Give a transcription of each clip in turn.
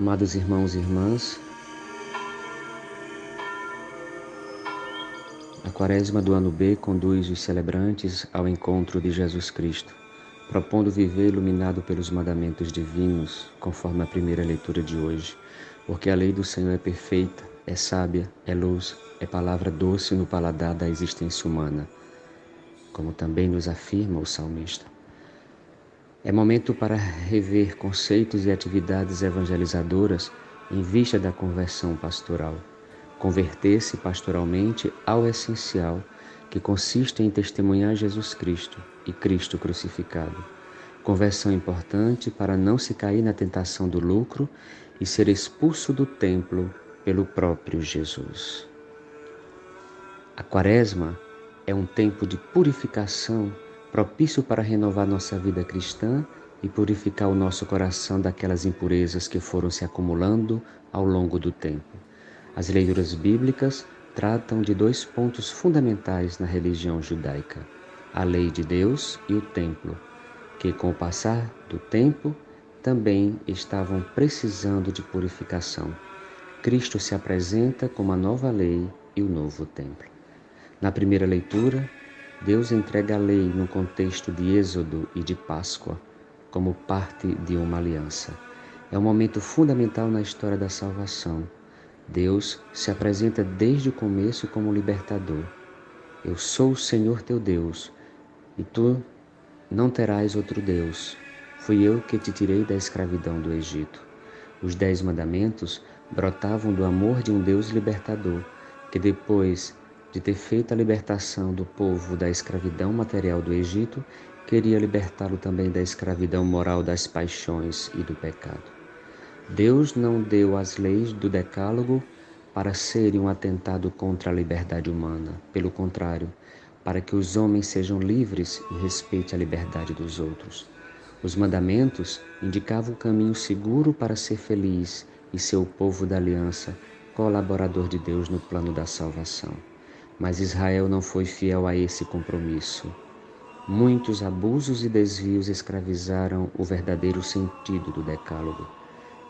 Amados irmãos e irmãs, a Quaresma do ano B conduz os celebrantes ao encontro de Jesus Cristo, propondo viver iluminado pelos mandamentos divinos, conforme a primeira leitura de hoje, porque a lei do Senhor é perfeita, é sábia, é luz, é palavra doce no paladar da existência humana, como também nos afirma o salmista. É momento para rever conceitos e atividades evangelizadoras em vista da conversão pastoral. Converter-se pastoralmente ao essencial, que consiste em testemunhar Jesus Cristo e Cristo crucificado. Conversão importante para não se cair na tentação do lucro e ser expulso do templo pelo próprio Jesus. A Quaresma é um tempo de purificação propício para renovar nossa vida cristã e purificar o nosso coração daquelas impurezas que foram se acumulando ao longo do tempo. As leituras bíblicas tratam de dois pontos fundamentais na religião judaica: a lei de Deus e o templo, que com o passar do tempo também estavam precisando de purificação. Cristo se apresenta como a nova lei e o novo templo. Na primeira leitura, Deus entrega a lei no contexto de Êxodo e de Páscoa, como parte de uma aliança. É um momento fundamental na história da salvação. Deus se apresenta desde o começo como libertador. Eu sou o Senhor teu Deus, e tu não terás outro Deus. Fui eu que te tirei da escravidão do Egito. Os 10 mandamentos brotavam do amor de um Deus libertador, que depois de ter feito a libertação do povo da escravidão material do Egito, queria libertá-lo também da escravidão moral das paixões e do pecado. Deus não deu as leis do Decálogo para serem um atentado contra a liberdade humana. Pelo contrário, para que os homens sejam livres e respeitem a liberdade dos outros. Os mandamentos indicavam o caminho seguro para ser feliz e ser o povo da aliança, colaborador de Deus no plano da salvação. Mas Israel não foi fiel a esse compromisso. Muitos abusos e desvios escravizaram o verdadeiro sentido do Decálogo.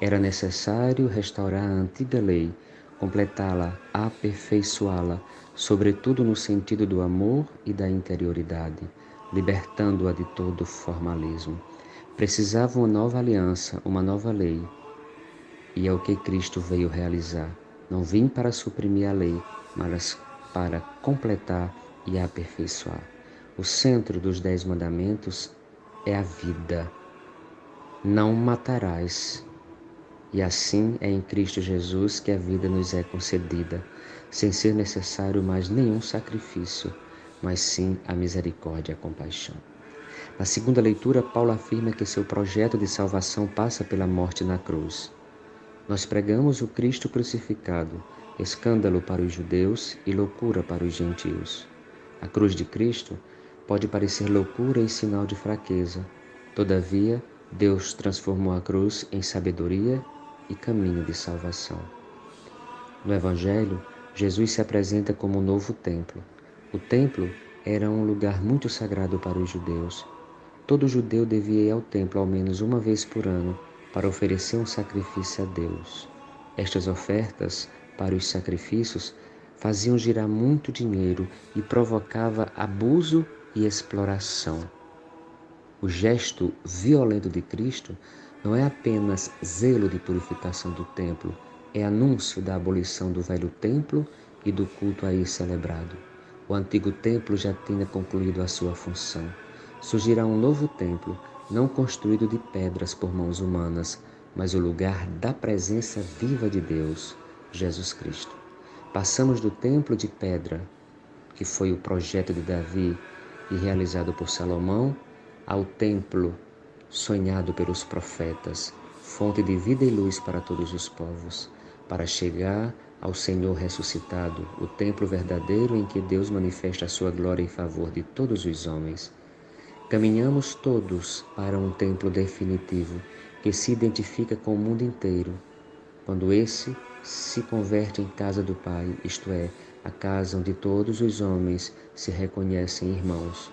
Era necessário restaurar a antiga lei, completá-la, aperfeiçoá-la, sobretudo no sentido do amor e da interioridade, libertando-a de todo formalismo. Precisava uma nova aliança, uma nova lei, e é o que Cristo veio realizar. Não vim para suprimir a lei, mas para completar e aperfeiçoar. O centro dos 10 mandamentos é a vida. Não matarás. E assim é em Cristo Jesus que a vida nos é concedida, sem ser necessário mais nenhum sacrifício, mas sim a misericórdia e a compaixão. Na segunda leitura, Paulo afirma que seu projeto de salvação passa pela morte na cruz. Nós pregamos o Cristo crucificado, escândalo para os judeus e loucura para os gentios. A cruz de Cristo pode parecer loucura e sinal de fraqueza. Todavia, Deus transformou a cruz em sabedoria e caminho de salvação. No Evangelho, Jesus se apresenta como um novo templo. O templo era um lugar muito sagrado para os judeus. Todo judeu devia ir ao templo ao menos uma vez por ano para oferecer um sacrifício a Deus. Estas ofertas para os sacrifícios faziam girar muito dinheiro e provocava abuso e exploração. O gesto violento de Cristo não é apenas zelo de purificação do templo, é anúncio da abolição do velho templo e do culto a ele celebrado. O antigo templo já tinha concluído a sua função. Surgirá um novo templo, não construído de pedras por mãos humanas, mas o lugar da presença viva de Deus, Jesus Cristo. Passamos do templo de pedra, que foi o projeto de Davi e realizado por Salomão, ao templo sonhado pelos profetas, fonte de vida e luz para todos os povos, para chegar ao Senhor ressuscitado, o templo verdadeiro em que Deus manifesta a sua glória em favor de todos os homens. Caminhamos todos para um templo definitivo que se identifica com o mundo inteiro, quando esse se converte em casa do Pai, isto é, a casa onde todos os homens se reconhecem irmãos.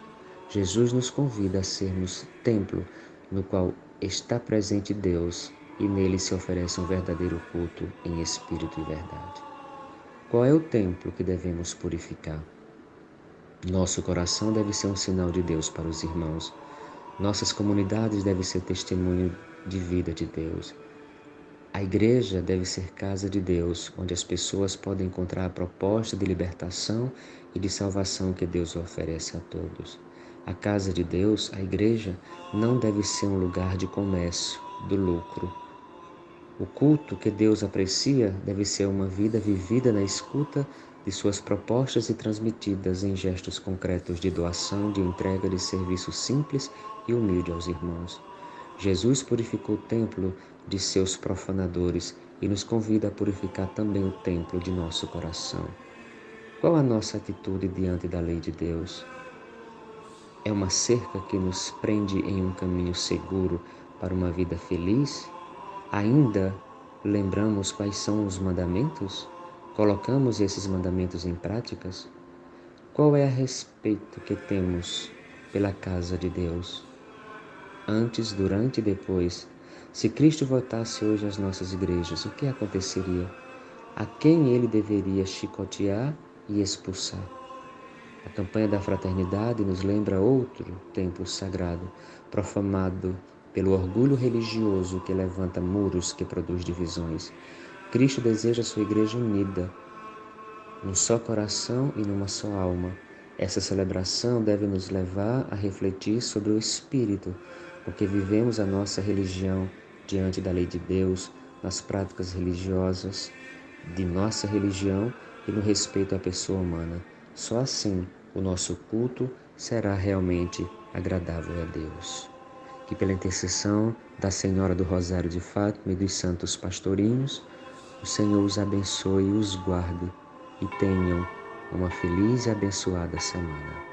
Jesus nos convida a sermos templo no qual está presente Deus e nele se oferece um verdadeiro culto em espírito e verdade. Qual é o templo que devemos purificar? Nosso coração deve ser um sinal de Deus para os irmãos. Nossas comunidades devem ser testemunho de vida de Deus. A igreja deve ser casa de Deus, onde as pessoas podem encontrar a proposta de libertação e de salvação que Deus oferece a todos. A casa de Deus, a igreja, não deve ser um lugar de comércio, do lucro. O culto que Deus aprecia deve ser uma vida vivida na escuta de suas propostas e transmitidas em gestos concretos de doação, de entrega de serviço simples e humilde aos irmãos. Jesus purificou o templo de seus profanadores e nos convida a purificar também o templo de nosso coração. Qual a nossa atitude diante da lei de Deus? É uma cerca que nos prende em um caminho seguro para uma vida feliz? Ainda lembramos quais são os mandamentos? Colocamos esses mandamentos em práticas? Qual é a respeito que temos pela casa de Deus? Antes, durante e depois, se Cristo voltasse hoje às nossas igrejas, o que aconteceria? A quem ele deveria chicotear e expulsar? A campanha da fraternidade nos lembra outro templo sagrado, profanado pelo orgulho religioso que levanta muros que produz divisões. Cristo deseja sua igreja unida, num só coração e numa só alma. Essa celebração deve nos levar a refletir sobre o Espírito, porque vivemos a nossa religião diante da lei de Deus, nas práticas religiosas de nossa religião e no respeito à pessoa humana. Só assim o nosso culto será realmente agradável a Deus. Que pela intercessão da Senhora do Rosário de Fátima e dos santos pastorinhos, o Senhor os abençoe e os guarde e tenham uma feliz e abençoada semana.